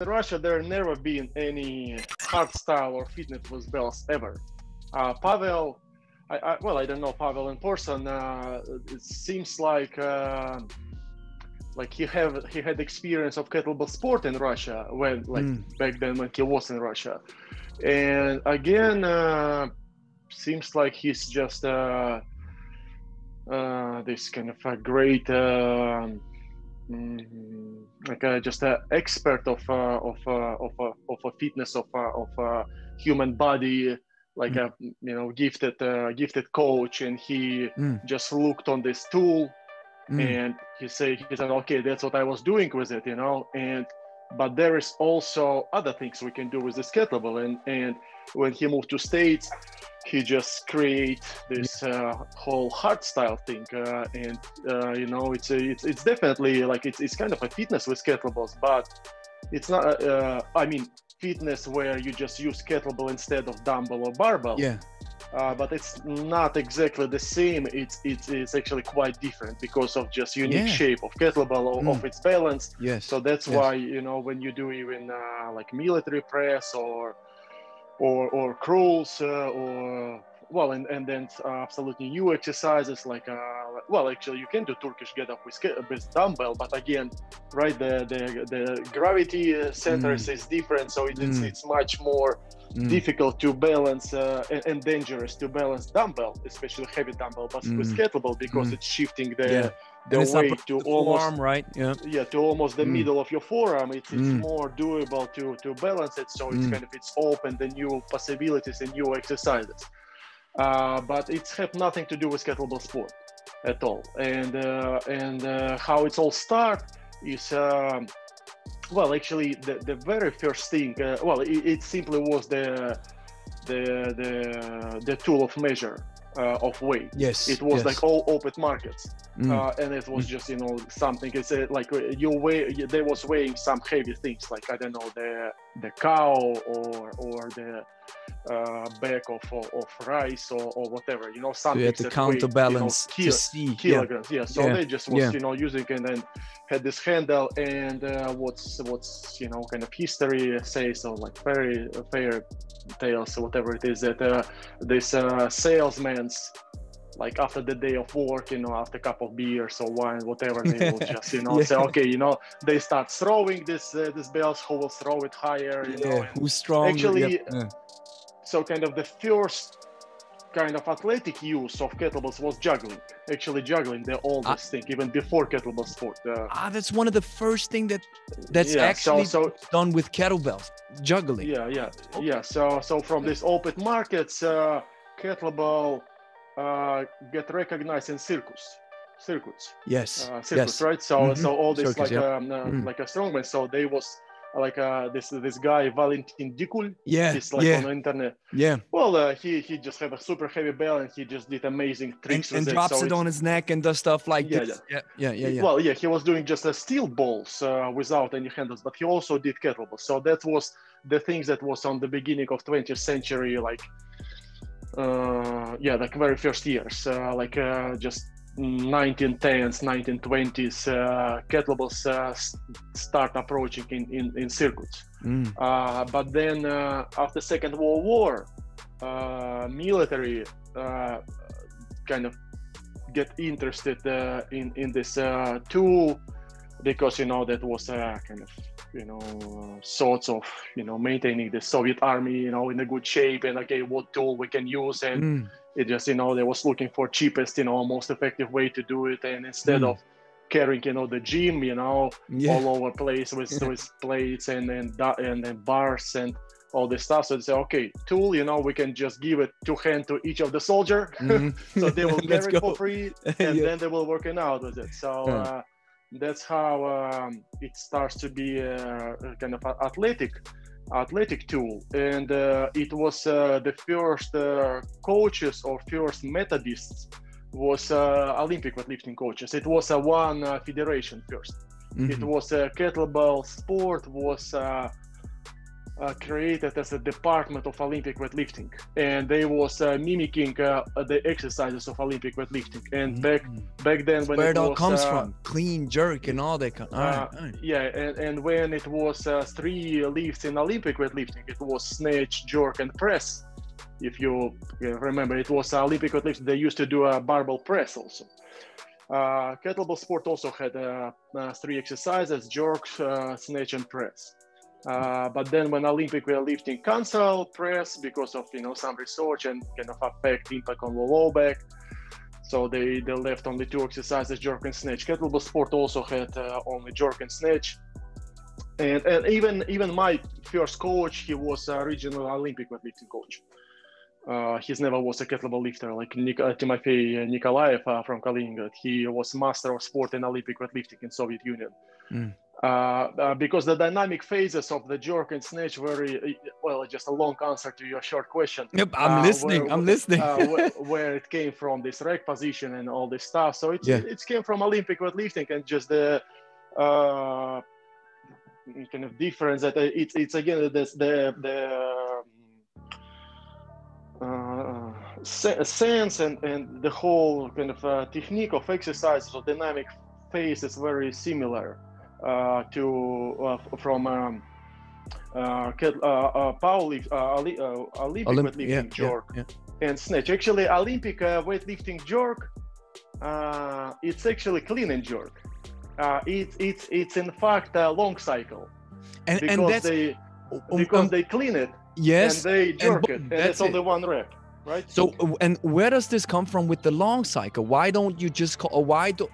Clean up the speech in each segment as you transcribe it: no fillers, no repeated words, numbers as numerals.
in Russia, there never been any hard style or fitness with bells ever. Pavel, I don't know Pavel in person. It seems like he had experience of kettlebell sport in Russia when back then when he was in Russia, and again seems like he's just this kind of a great just an expert of a fitness of a human body, like a gifted coach, and he just looked on this tool and he said okay, that's what I was doing with it, but there is also other things we can do with this kettlebell, and when he moved to States, he just create this whole hard style thing, and it's definitely like it's kind of a fitness with kettlebells, but it's not fitness where you just use kettlebell instead of dumbbell or barbell. But it's not exactly the same. It's actually quite different because of just unique shape of kettlebell or of its balance. So that's why when you do even like military press or crawls and then absolutely new exercises like actually you can do Turkish get up with dumbbell, but again, right, the gravity center is different, so it's much more difficult to balance and dangerous to balance dumbbell, especially heavy dumbbell, but with kettlebell, because it's shifting the weight to almost forearm, right? To almost the middle of your forearm. It's more doable to balance it, so it's kind of it's open the new possibilities and new exercises, but it's have nothing to do with kettlebell sport at all. And how it's all start is actually the very first thing, it simply was the tool of measure of weight. It was like all open markets, and it was just something. It's like they was weighing some heavy things, like I don't know, the cow or the bag of rice or whatever, something. So you had to counterbalance to see kilograms. They just was using and then had this handle, and what's kind of history says, or like fairy tales or whatever it is, that this salesman's, like after the day of work, after a cup of beers or wine, whatever, they will just say, okay, they start throwing this bells, who will throw it higher, who's strong. Actually, so kind of the first kind of athletic use of kettlebells was juggling. Actually, juggling, the oldest thing, even before kettlebell sport. That's one of the first thing that's actually done with kettlebells, juggling. So from these open markets, kettlebell get recognized in circuits. Right? So all this like a strongman. So they was like this guy Valentin Dikul. He's like on the internet. Well, he just have a super heavy bell, and he just did amazing tricks and with drops it on his neck and does stuff like this. Well, he was doing just steel balls without any handles, but he also did kettlebells. So that was the things that was on the beginning of 20th century, like like very first years, just 1910s, 1920s, kettlebells start approaching in circuits. But then after Second World War, military kind of get interested in this tool, because that was kind of sorts of maintaining the Soviet army in a good shape, and okay, what tool we can use, and it just they was looking for cheapest most effective way to do it, and instead of carrying the gym all over place with plates and then bars and all this stuff, so they say, okay, tool, we can just give it 2 hands to each of the soldier, so they will carry it for free, and then they will working out with it. So that's how it starts to be a kind of athletic tool, and it was the first coaches or first Methodists was Olympic weightlifting coaches. It was one federation first. It was kettlebell sport was created as a department of Olympic weightlifting, and they was mimicking the exercises of Olympic weightlifting. And back then, when where it all was, comes from, clean, jerk, and all that. Yeah, and when it was 3 lifts in Olympic weightlifting, it was snatch, jerk, and press. If you remember, it was Olympic weightlifting. They used to do a barbell press also. Kettlebell sport also had 3 exercises: jerk, snatch, and press. But then when Olympic weightlifting canceled press because of some research and kind of impact on the low back, so they left only 2 exercises: jerk and snatch. Kettlebell sport also had only jerk and snatch. And even my first coach, he was a regional Olympic weightlifting coach. He never was a kettlebell lifter like Timofey Nikolaev from Kaliningrad. He was master of sport in Olympic weightlifting in Soviet Union. Because the dynamic phases of the jerk and snatch just a long answer to your short question. Yep, I'm listening. Where it came from, this rack position and all this stuff. So it came from Olympic weightlifting, and just the kind of difference that it's again sense and the whole kind of technique of exercises or dynamic phase is very similar from Olympic weightlifting jerk and snatch. Actually, Olympic weightlifting jerk, it's actually clean and jerk. It's in fact a long cycle, because they clean it. Yes, and they jerk it, and it's only 1 rep, right? So, and where does this come from with the long cycle? Why don't you just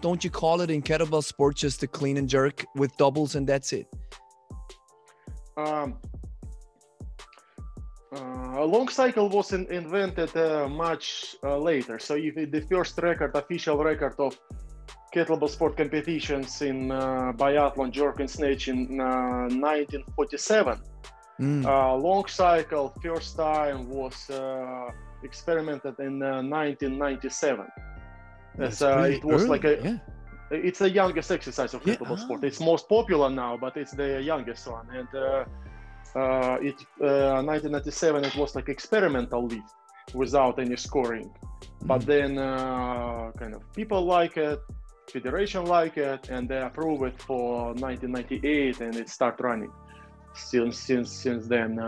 don't you call it in kettlebell sport just the clean and jerk with doubles and that's it? A long cycle was invented much later. So if the first official record of kettlebell sport competitions in biathlon, jerk and snatch in 1947. Long cycle first time was experimented in 1997. It was early, it's the youngest exercise of kettlebell sport. It's most popular now, but it's the youngest one. And 1997 it was like experimental lift without any scoring. But then kind of people like it, federation like it, and they approve it for 1998, and it start running. Since then,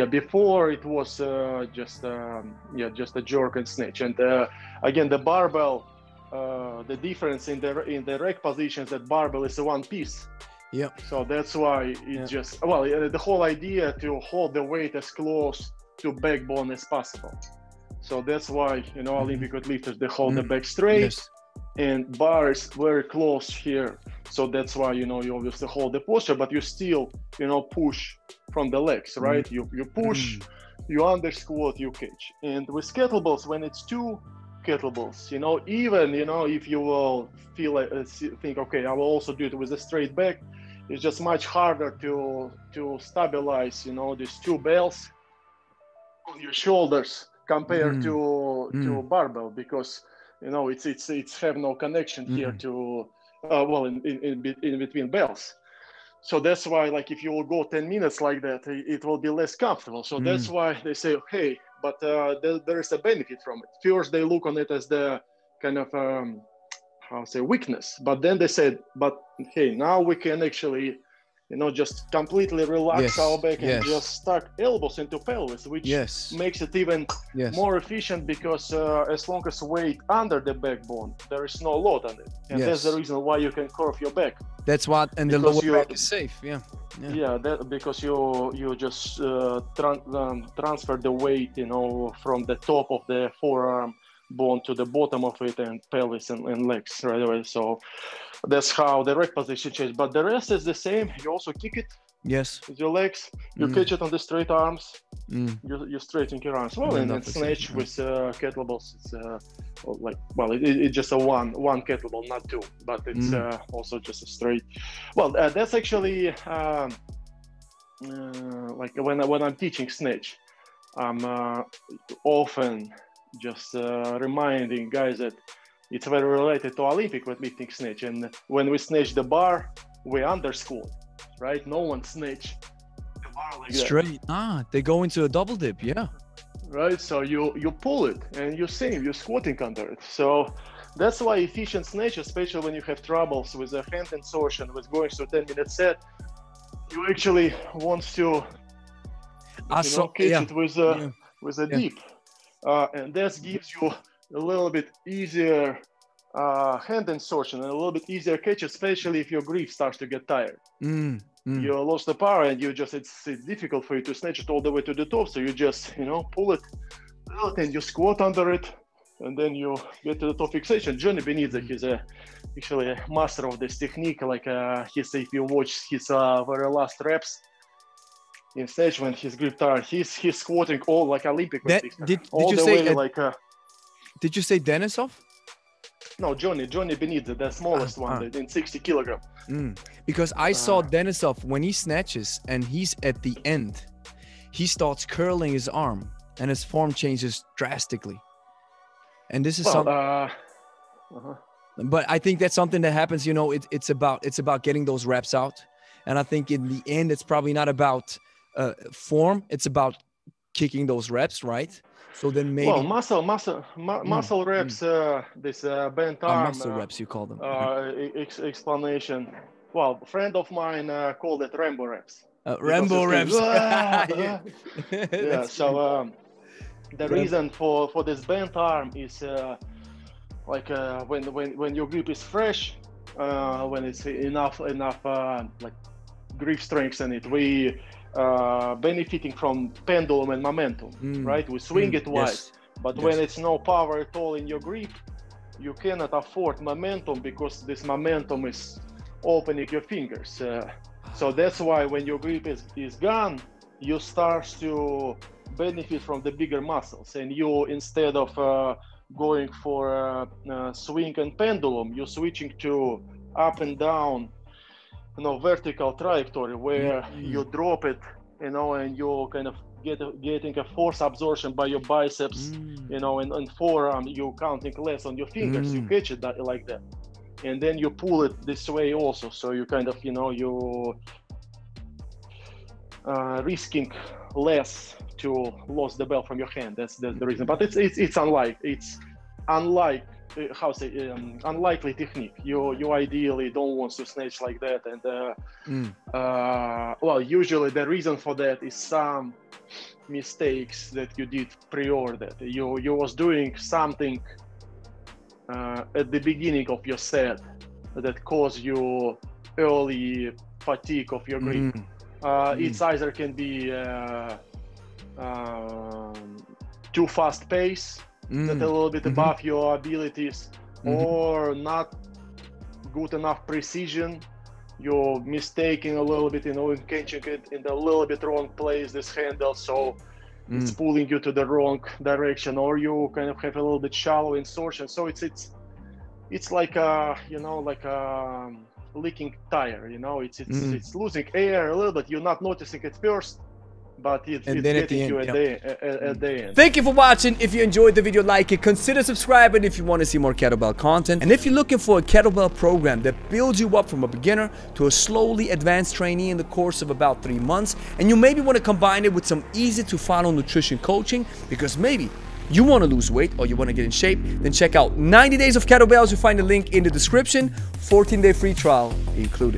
before it was just a jerk and snatch. And again, the barbell, the difference in the rack positions, that barbell is a 1 piece. Yeah. So that's why the whole idea to hold the weight as close to backbone as possible. So that's why Olympic weightlifters, they hold the back straight. Yes. And bar is very close here, so that's why you obviously hold the posture, but you still push from the legs, right? You push, you under squat, you catch. And with kettlebells, when it's 2 kettlebells, even if you will think, okay, I will also do it with a straight back, it's just much harder to stabilize these 2 bells on your shoulders compared to barbell, because it's have no connection here to in between bells. So that's why, like, if you will go 10 minutes like that, it will be less comfortable. So that's why they say, okay, but there is a benefit from it. First, they look on it as the kind of weakness, but then they said, but hey, now we can actually just completely relax our back and just stuck elbows into pelvis, which makes it even more efficient, because as long as weight under the backbone, there is no load on it. And that's the reason why you can curve your back. That's what, and the lower back is safe, because you just transfer the weight, from the top of the forearm bone to the bottom of it, and pelvis and legs right away. So that's how the rack position changes. But the rest is the same. You also kick it with your legs. You catch it on the straight arms. You straighten your arms. Well, and snatch with kettlebells, it's it's just a one kettlebell, not 2, but it's also just a straight. Well, that's actually like when I'm teaching snatch, I'm often just reminding guys that it's very related to Olympic weightlifting snatch. And when we snatch the bar, we under squat, right? No one snatch bar like straight. They go into a double dip. Yeah. Right, so you pull it and you're squatting under it. So that's why efficient snatch, especially when you have troubles with a hand insertion, with going to 10-minute set, you actually want to catch it with a dip, and that gives you a little bit easier hand insertion and a little bit easier catch, especially if your grip starts to get tired. You lost the power and it's difficult for you to snatch it all the way to the top, so you just pull it out and you squat under it, and then you get to the top fixation. Johnny Benitez, he's actually a master of this technique. Like if you watch his very last reps in snatch, when his grip tired, he's squatting all like Olympic weightlifter. Did you say Denisov? No, Johnny Benitez, the smallest one, in 60 kilograms. Because I saw Denisov when he snatches and he's at the end, he starts curling his arm and his form changes drastically. And this is something. But I think that's something that happens. It's about getting those reps out, and I think in the end, it's probably not about form. It's about kicking those reps, right? So then maybe muscle reps, this bent arm muscle reps, you call them. Explanation. Well, a friend of mine called it Rambo reps. Rambo reps. Yeah. So the reason for this bent arm is when your grip is fresh, when it's enough like grip strength in it, we benefiting from pendulum and momentum, right? We swing it wide, but when it's no power at all in your grip, you cannot afford momentum, because this momentum is opening your fingers. So that's why when your grip is gone, you start to benefit from the bigger muscles, and you, instead of going for swing and pendulum, you're switching to up and down, vertical trajectory, where you drop it, and you kind of getting a force absorption by your biceps, and forearm, you counting less on your fingers, you catch it like that, and then you pull it this way also, so you kind of you risking less to lose the ball from your hand. That's the reason. But it's unlike unlikely technique. You ideally don't want to snatch like that, and well, usually the reason for that is some mistakes that you did prior that you was doing something at the beginning of your set that caused you early fatigue of your grip. It's either can be too fast pace, that a little bit above your abilities, or not good enough precision. You're mistaking a little bit, catching it in the little bit wrong place, this handle, so it's pulling you to the wrong direction, or you kind of have a little bit shallow insertion. So it's like like a leaking tire. It's losing air a little bit. You're not noticing it first, but it's getting you at the end. Thank you for watching. If you enjoyed the video, like it, consider subscribing if you want to see more kettlebell content. And if you're looking for a kettlebell program that builds you up from a beginner to a slowly advanced trainee in the course of about 3 months, and you maybe want to combine it with some easy to follow nutrition coaching, because maybe you want to lose weight or you want to get in shape, then check out 90 Days of Kettlebells. You'll find the link in the description. 14-day free trial included.